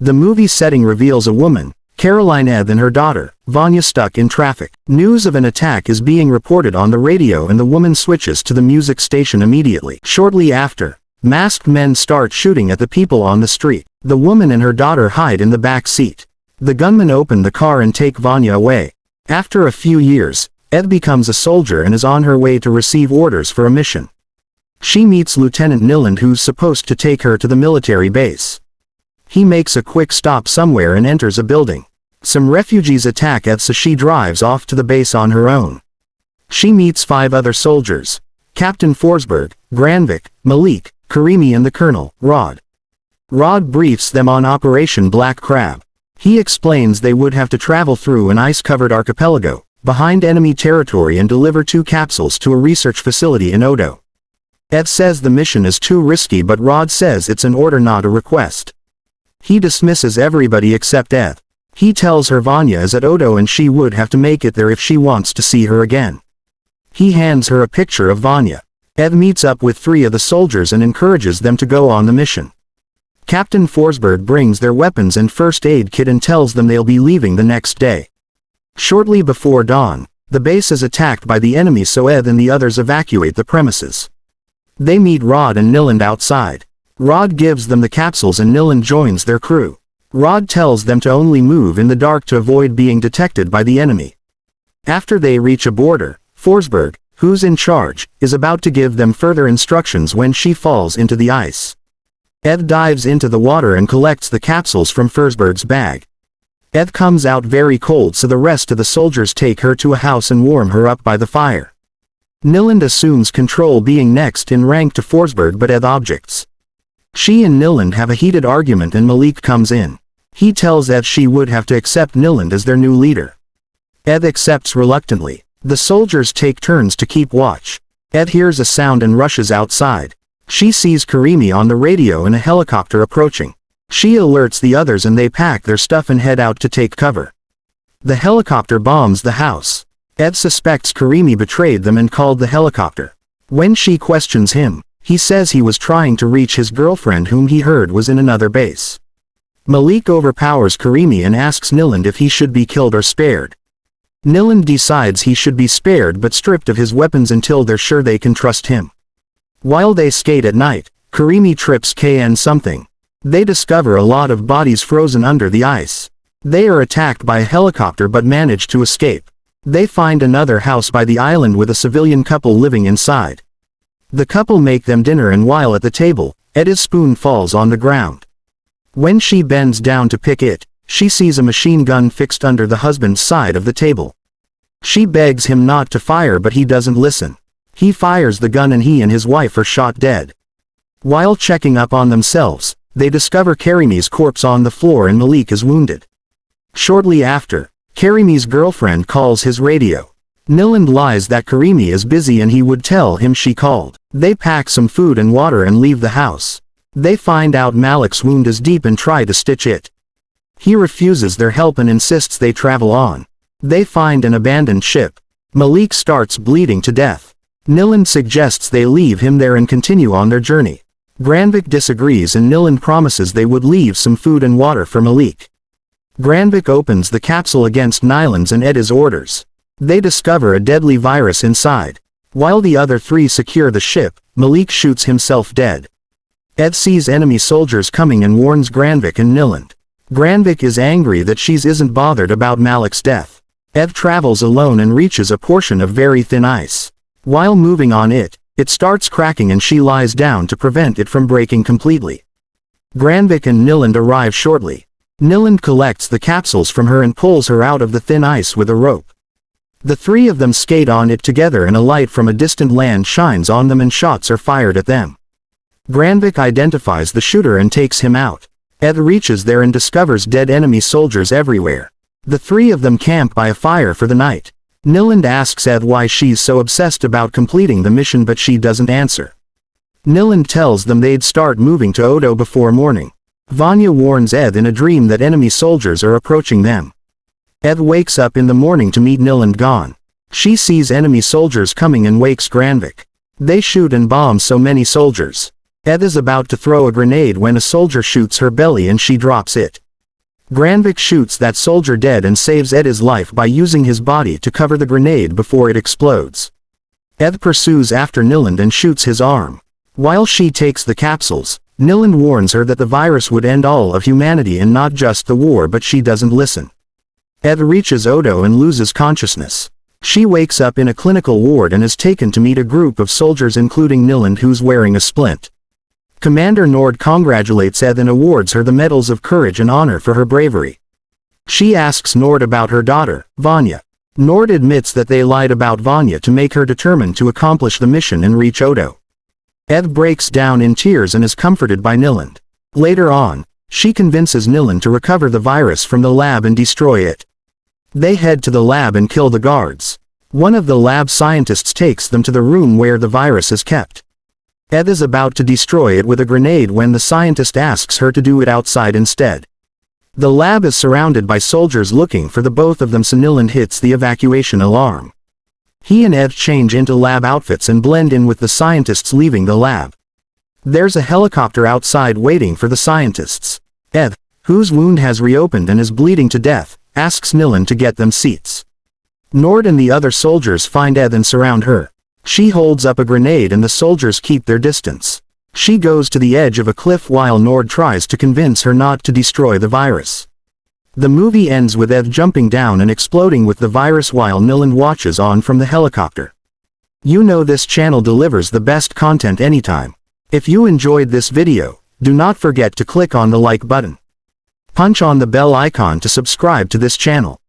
The movie setting reveals a woman, Caroline Ed, and her daughter, Vanya, stuck in traffic. News of an attack is being reported on the radio and the woman switches to the music station immediately. Shortly after, masked men start shooting at the people on the street. The woman and her daughter hide in the back seat. The gunmen open the car and take Vanya away. After a few years, Ed becomes a soldier and is on her way to receive orders for a mission. She meets Lieutenant Niland, who's supposed to take her to the military base. He makes a quick stop somewhere and enters a building. Some refugees attack Ed, so she drives off to the base on her own. She meets 5 other soldiers: Captain Forsberg, Granvik, Malik, Karimi and the Colonel, Rod. Rod briefs them on Operation Black Crab. He explains they would have to travel through an ice-covered archipelago, behind enemy territory, and deliver 2 capsules to a research facility in Odo. Ed says the mission is too risky, but Rod says it's an order, not a request. He dismisses everybody except Ed. He tells her Vanya is at Odo and she would have to make it there if she wants to see her again. He hands her a picture of Vanya. Ed meets up with 3 of the soldiers and encourages them to go on the mission. Captain Forsberg brings their weapons and first aid kit and tells them they'll be leaving the next day. Shortly before dawn, the base is attacked by the enemy, so Ed and the others evacuate the premises. They meet Rod and Niland outside. Rod gives them the capsules and Niland joins their crew. Rod tells them to only move in the dark to avoid being detected by the enemy. After they reach a border, Forsberg, who's in charge, is about to give them further instructions when she falls into the ice. Ed dives into the water and collects the capsules from Forsberg's bag. Ed comes out very cold, so the rest of the soldiers take her to a house and warm her up by the fire. Niland assumes control, being next in rank to Forsberg, but Ed objects. She and Niland have a heated argument and Malik comes in. He tells Ed she would have to accept Niland as their new leader. Ed accepts reluctantly. The soldiers take turns to keep watch. Ed hears a sound and rushes outside. She sees Karimi on the radio and a helicopter approaching. She alerts the others and they pack their stuff and head out to take cover. The helicopter bombs the house. Ed suspects Karimi betrayed them and called the helicopter. When she questions him, he says he was trying to reach his girlfriend, whom he heard was in another base. Malik overpowers Karimi and asks Niland if he should be killed or spared. Niland decides he should be spared but stripped of his weapons until they're sure they can trust him. While they skate at night, Karimi trips KN something. They discover a lot of bodies frozen under the ice. They are attacked by a helicopter but manage to escape. They find another house by the island with a civilian couple living inside. The couple make them dinner, and while at the table, Ed's spoon falls on the ground. When she bends down to pick it, she sees a machine gun fixed under the husband's side of the table. She begs him not to fire, but he doesn't listen. He fires the gun and he and his wife are shot dead. While checking up on themselves, they discover Karimi's corpse on the floor and Malik is wounded. Shortly after, Karimi's girlfriend calls his radio. Niland lies that Karimi is busy and he would tell him she called. They pack some food and water and leave the house. They find out Malik's wound is deep and try to stitch it. He refuses their help and insists they travel on. They find an abandoned ship. Malik starts bleeding to death. Niland suggests they leave him there and continue on their journey. Granvik disagrees and Niland promises they would leave some food and water for Malik. Granvik opens the capsule against Niland's and Ed's orders. They discover a deadly virus inside. While the other 3 secure the ship, Malik shoots himself dead. Ed sees enemy soldiers coming and warns Granvik and Niland. Granvik is angry that she isn't bothered about Malik's death. Ed travels alone and reaches a portion of very thin ice. While moving on it starts cracking and she lies down to prevent it from breaking completely. Granvik and Niland arrive shortly. Niland collects the capsules from her and pulls her out of the thin ice with a rope. The 3 of them skate on it together and a light from a distant land shines on them and shots are fired at them. Granvik identifies the shooter and takes him out. Ed reaches there and discovers dead enemy soldiers everywhere. The 3 of them camp by a fire for the night. Niland asks Ed why she's so obsessed about completing the mission, but she doesn't answer. Niland tells them they'd start moving to Odo before morning. Vanya warns Ed in a dream that enemy soldiers are approaching them. Ed wakes up in the morning to meet Niland gone. She sees enemy soldiers coming and wakes Granvik. They shoot and bomb so many soldiers. Ed is about to throw a grenade when a soldier shoots her belly and she drops it. Granvik shoots that soldier dead and saves Ed's life by using his body to cover the grenade before it explodes. Ed pursues after Nyland and shoots his arm. While she takes the capsules, Nyland warns her that the virus would end all of humanity and not just the war, but she doesn't listen. Ed reaches Odo and loses consciousness. She wakes up in a clinical ward and is taken to meet a group of soldiers including Nyland, who's wearing a splint. Commander Nord congratulates Ed and awards her the medals of courage and honor for her bravery. She asks Nord about her daughter, Vanya. Nord admits that they lied about Vanya to make her determined to accomplish the mission and reach Odo. Ed breaks down in tears and is comforted by Nyland. Later on, she convinces Nyland to recover the virus from the lab and destroy it. They head to the lab and kill the guards. One of the lab scientists takes them to the room where the virus is kept. Ed is about to destroy it with a grenade when the scientist asks her to do it outside instead. The lab is surrounded by soldiers looking for the both of them, so Nyland hits the evacuation alarm. He and Ed change into lab outfits and blend in with the scientists leaving the lab. There's a helicopter outside waiting for the scientists. Ed, whose wound has reopened and is bleeding to death, asks Nyland to get them seats. Nord and the other soldiers find Ed and surround her. She holds up a grenade and the soldiers keep their distance. She goes to the edge of a cliff while Nord tries to convince her not to destroy the virus. The movie ends with Ed jumping down and exploding with the virus while Nyland watches on from the helicopter. You know this channel delivers the best content anytime. If you enjoyed this video, do not forget to click on the like button. Punch on the bell icon to subscribe to this channel.